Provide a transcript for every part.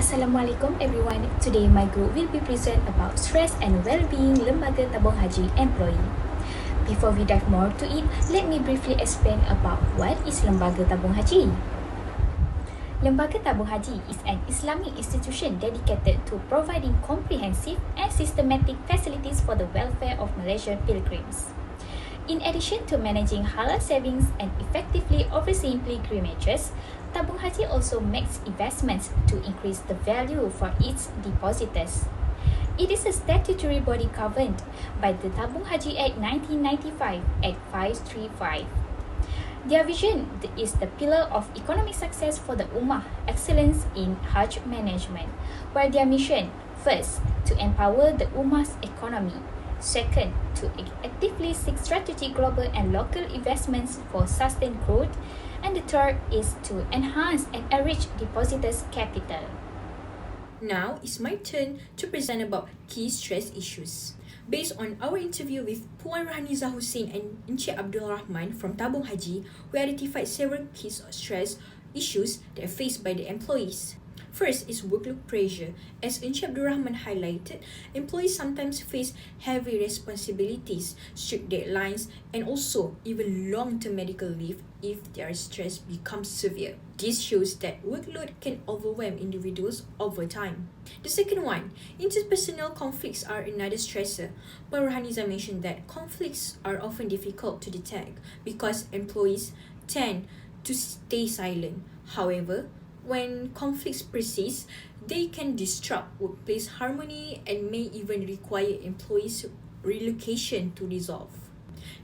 Assalamualaikum everyone. Today my group will be present about stress and well-being Lembaga Tabung Haji employee. Before we dive more to it, let me briefly explain about what is Lembaga Tabung Haji. Lembaga Tabung Haji is an Islamic institution dedicated to providing comprehensive and systematic facilities for the welfare of Malaysian pilgrims. In addition to managing halal savings and effectively overseeing pilgrimages, Tabung Haji also makes investments to increase the value for its depositors. It is a statutory body governed by the Tabung Haji Act 1995, Act 535. Their vision is the pillar of economic success for the Ummah, excellence in Hajj management, while their mission, first, to empower the Ummah's economy, second, to actively seek strategic global and local investments for sustained growth, and the third is to enhance and enrich depositors' capital. Now it's my turn to present about key stress issues. Based on our interview with Puan Rahaniza Hussein and Encik Abdul Rahman from Tabung Haji, we identified several key stress issues that are faced by the employees. First is workload pressure. As Encik Abdul Rahman highlighted, employees sometimes face heavy responsibilities, strict deadlines, and also even long-term medical leave if their stress becomes severe. This shows that workload can overwhelm individuals over time. The second one, interpersonal conflicts are another stressor. Puan Rahaniza mentioned that conflicts are often difficult to detect because employees tend to stay silent. However, when conflicts persist, they can disrupt workplace harmony and may even require employees' relocation to resolve.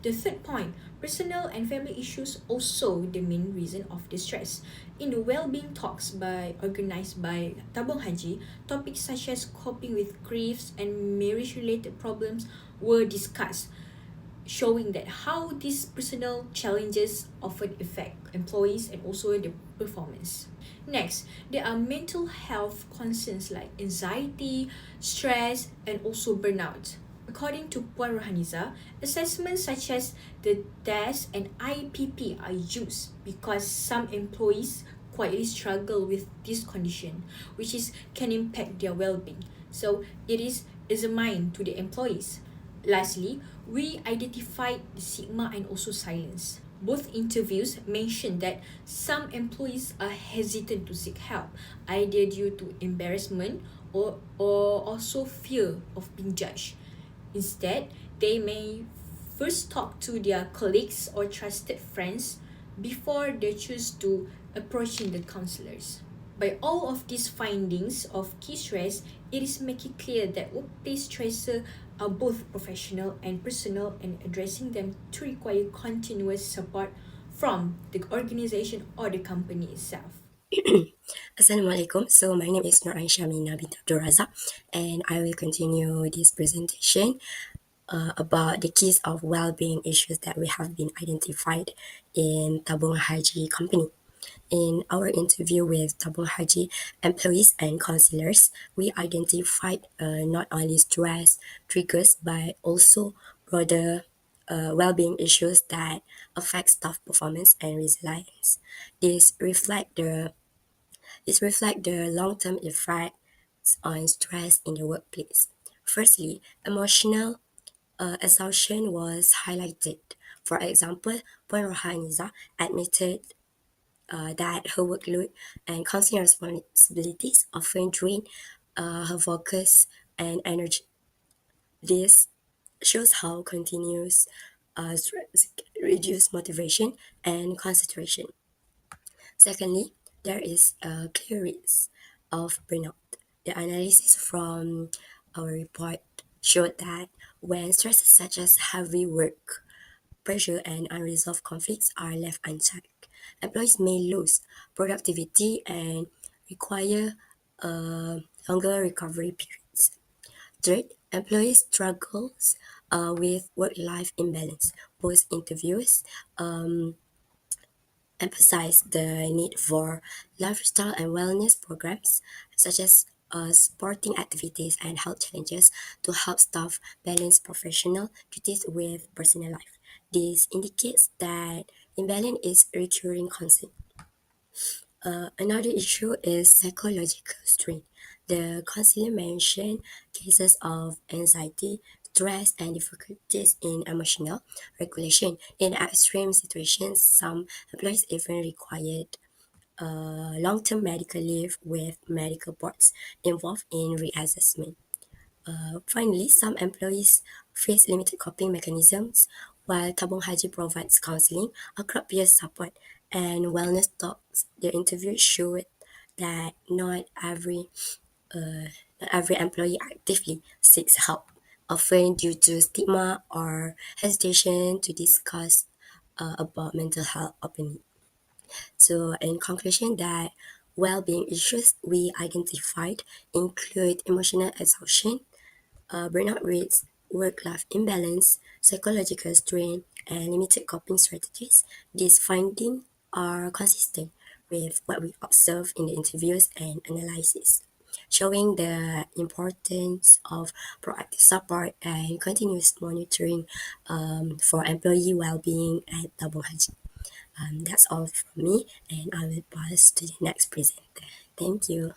The third point, personal and family issues also the main reason of the stress. In the well-being talks organized by Tabung Haji, topics such as coping with griefs and marriage-related problems were discussed, showing that how these personal challenges often affect employees and also the performance. Next, there are mental health concerns like anxiety, stress, and also burnout. According to Puan Rahaniza, assessments such as the DAS and IPP are used because some employees quietly struggle with this condition, which can impact their well-being. So it is examined to the employees. Lastly, we identified the stigma and also silence. Both interviews mentioned that some employees are hesitant to seek help, either due to embarrassment or also fear of being judged. Instead, they may first talk to their colleagues or trusted friends before they choose to approaching the counselors. By all of these findings of key stress, it is making clear that workplace stresses are both professional and personal, and addressing them to require continuous support from the organization or the company itself. Assalamualaikum. So my name is Nur Ain Binti Razak, and I will continue this presentation about the keys of well-being issues that we have been identified in Tabung Haji company. In our interview with Tabung Haji employees and counselors, we identified not only stress triggers but also broader well-being issues that affect staff performance and resilience. This reflect the long-term effects on stress in the workplace. Firstly, emotional exhaustion was highlighted. For example, Puan Rohaniza admitted that her workload and counseling responsibilities often drain her focus and energy. This shows how continuous stress can reduce motivation and concentration. Secondly, there is a clear risk of burnout. The analysis from our report showed that when stresses such as heavy work, pressure, and unresolved conflicts are left unchecked, employees may lose productivity and require longer recovery periods. Third, employees struggles with work-life imbalance. Both interviews emphasize the need for lifestyle and wellness programs such as sporting activities and health challenges to help staff balance professional duties with personal life. This indicates that imbalance is a recurring concern. Another issue is psychological strain. The counselor mentioned cases of anxiety, stress, and difficulties in emotional regulation. In extreme situations, some employees even required long-term medical leave with medical boards involved in reassessment. Finally, some employees face limited coping mechanisms, while Tabung Haji provides counseling, akrab peer support, and wellness talks. The interview showed that not every employee actively seeks help, often due to stigma or hesitation to discuss about mental health openly. So, in conclusion, that well-being issues we identified include emotional exhaustion, burnout rates, work-life imbalance, psychological strain, and limited coping strategies. These findings are consistent with what we observed in the interviews and analysis, showing the importance of proactive support and continuous monitoring for employee well-being at Tabung Haji. That's all from me, and I will pass to the next presenter. Thank you.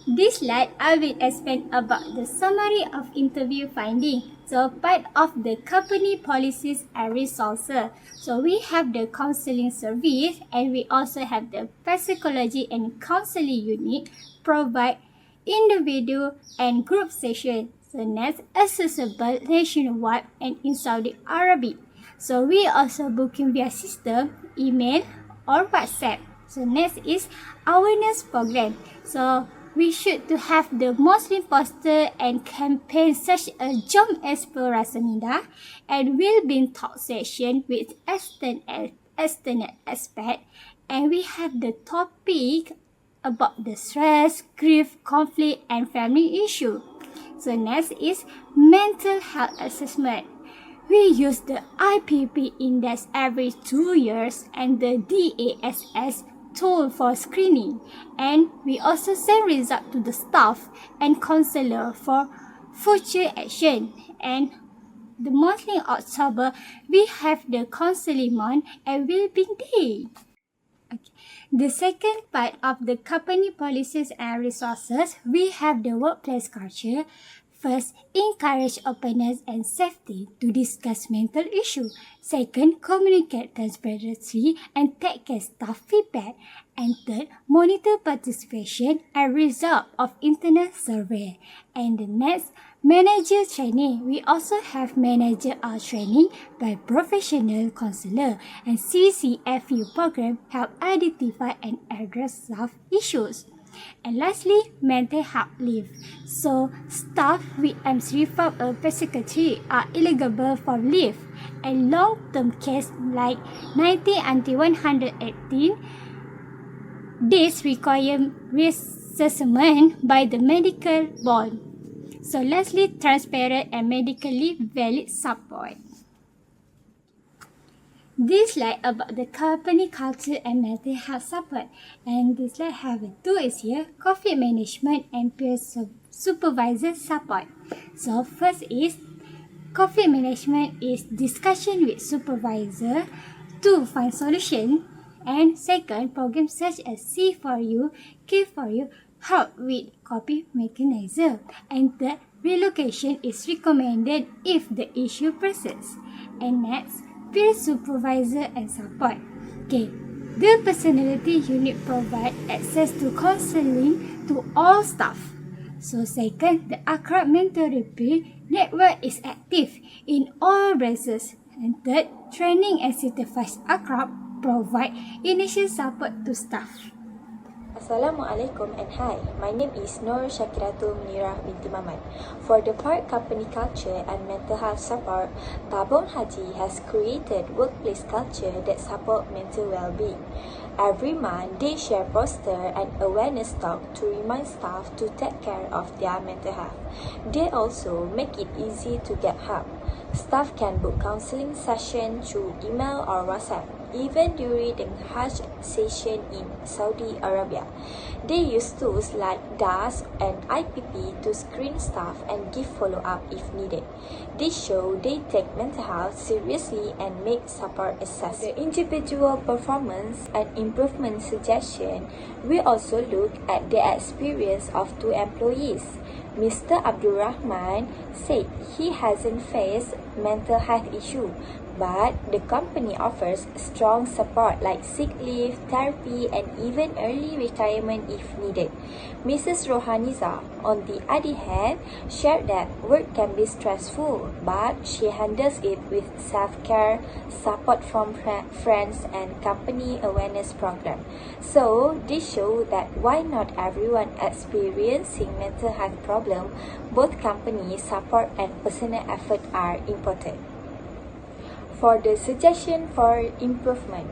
This slide, I will explain about the summary of interview finding. So, part of the company policies and resources. So, we have the counseling service and we also have the psychology and counseling unit provide individual and group session. So, next, accessible nationwide and in Saudi Arabia. So, we also booking via system, email or WhatsApp. So, next is awareness program. So, we should to have the Muslim poster and campaign such a jump as per Rasanida and well-being talk session with external aspect, and we have the topic about the stress, grief, conflict and family issue. So next is mental health assessment. We use the IPP index every 2 years and the DASS tool for screening, and we also send result to the staff and counselor for future action. And the monthly October we have the counseling month and well-being day. Okay. The second part of the company policies and resources, we have the workplace culture. First, encourage openness and safety to discuss mental issues. Second, communicate transparently and take care staff feedback. And third, monitor participation and result of internal survey. And the next, manager training. We also have manager training by professional counselor, and CCFU program help identify and address staff issues. And lastly, mental health leave. So, staff with MC from a psychiatry are eligible for leave. And long-term case like 90 until 118 days require reassessment by the medical board. So, lastly, transparent and medically valid support. This slide about the company culture and mental health support, and this slide have two is here: conflict management and peer supervisor support. So first is conflict management is discussion with supervisor to find solution, and second, programs such as C4U, K4U help with coping mechanism, and third, relocation is recommended if the issue persists. And next, peer supervisor and support. Okay, the personality unit provide access to counseling to all staff. So second, the akrab mental therapy network is active in all branches. And third, training and certified akrab provide initial support to staff. Assalamualaikum and hi, my name is Syakiratul Munirah Binti Mamat. For the part company culture and mental health support, Tabung Haji has created workplace culture that support mental well-being. Every month, they share poster and awareness talk to remind staff to take care of their mental health. They also make it easy to get help. Staff can book counseling session through email or WhatsApp. even during the Hajj session in Saudi Arabia. They use tools like DAS and IPP to screen staff and give follow-up if needed. This shows they take mental health seriously and make support assessments. The individual performance and improvement suggestion, we also look at the experience of two employees. Mr. Abdul Rahman said he hasn't faced mental health issue, but the company offers strong support like sick leave, therapy, and even early retirement if needed. Mrs. Rohaniza, on the other hand, shared that work can be stressful, but she handles it with self-care, support from friends, and company awareness program. So, this shows that while not everyone experiencing mental health problem, both company support and personal effort are important. For the suggestion for improvement,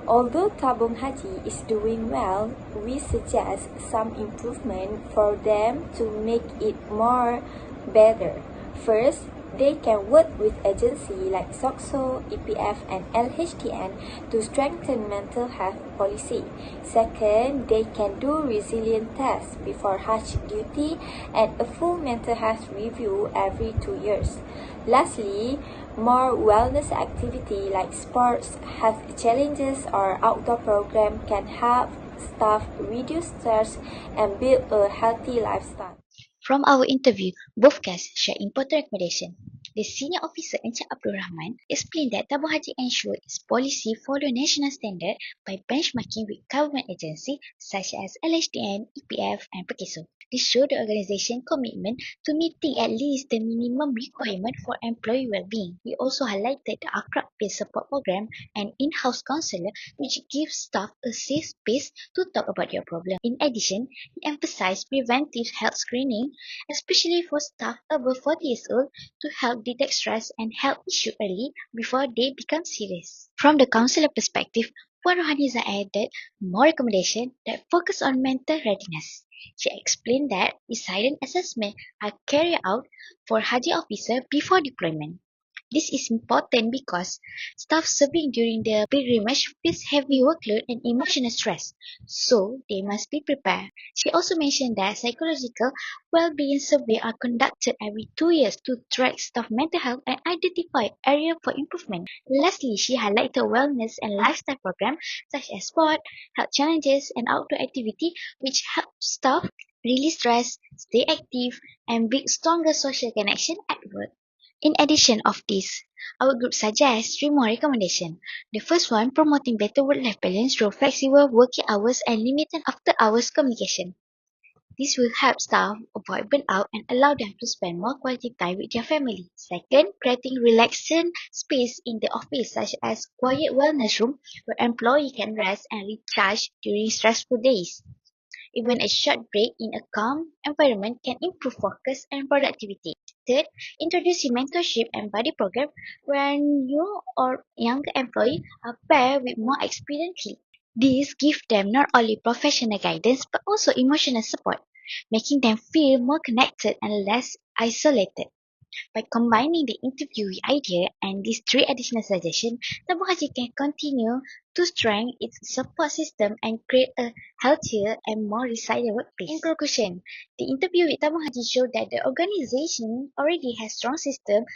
although Tabung Haji is doing well, we suggest some improvement for them to make it more better. First, they can work with agencies like SOCSO, EPF, and LHTN to strengthen mental health policy. Second, they can do resilience tests before Hajj duty and a full mental health review every 2 years. Lastly, more wellness activity like sports, health challenges, or outdoor program can help staff reduce stress and build a healthy lifestyle. From our interview, both guests share important recommendations. The senior officer Encik Abdul Rahman explained that Tabung Haji ensure its policy follow national standard by benchmarking with government agencies such as LHDN, EPF, and PERKESO. This shows the organisation commitment to meeting at least the minimum requirement for employee well-being. We also highlighted the Akrab Peer Support Program and in-house counsellor, which gives staff a safe space to talk about their problem. In addition, he emphasized preventive health screening, especially for staff above 40 years old, to help detect stress and health issues early before they become serious. From the counsellor perspective, Puan Rohaniza added more recommendations that focus on mental readiness. She explained that resident assessments are carried out for Haji officers before deployment. This is important because staff serving during the pilgrimage face heavy workload and emotional stress, so they must be prepared. She also mentioned that psychological well-being surveys are conducted every 2 years to track staff mental health and identify areas for improvement. Lastly, she highlighted wellness and lifestyle programs such as sport, health challenges, and outdoor activity, which help staff release stress, stay active, and build stronger social connection at work. In addition of this, our group suggests 3 more recommendations. The first one, promoting better work-life balance through flexible working hours and limited after-hours communication. This will help staff avoid burnout and allow them to spend more quality time with their family. Second, creating relaxation space in the office such as quiet wellness room where employees can rest and recharge during stressful days. Even a short break in a calm environment can improve focus and productivity. Third, introducing mentorship and buddy program when new or younger employees are paired with more experienced lead. These give them not only professional guidance but also emotional support, making them feel more connected and less isolated. By combining the interviewee idea and these 3 additional suggestions, Tabung Haji can continue to strengthen its support system and create a healthier and more resilient workplace. In conclusion, the interview with Tabung Haji showed that the organization already has strong systems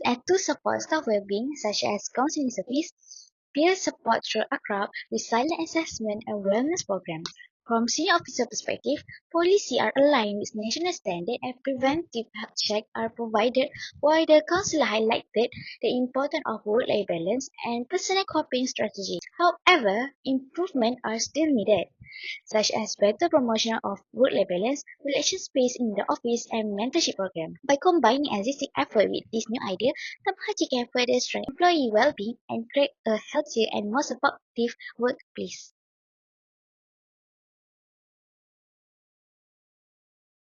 to support staff well-being, such as counseling service, peer support through ACRAB, resilient assessment, and wellness programs. From senior officer perspective, policy are aligned with national standard and preventive health checks are provided, while the council highlighted the importance of work-life balance and personal coping strategies. However, improvements are still needed, such as better promotion of work-life balance, relaxation space in the office, and mentorship program. By combining existing effort with this new idea, Tabung Haji can further strengthen employee well-being and create a healthier and more supportive workplace.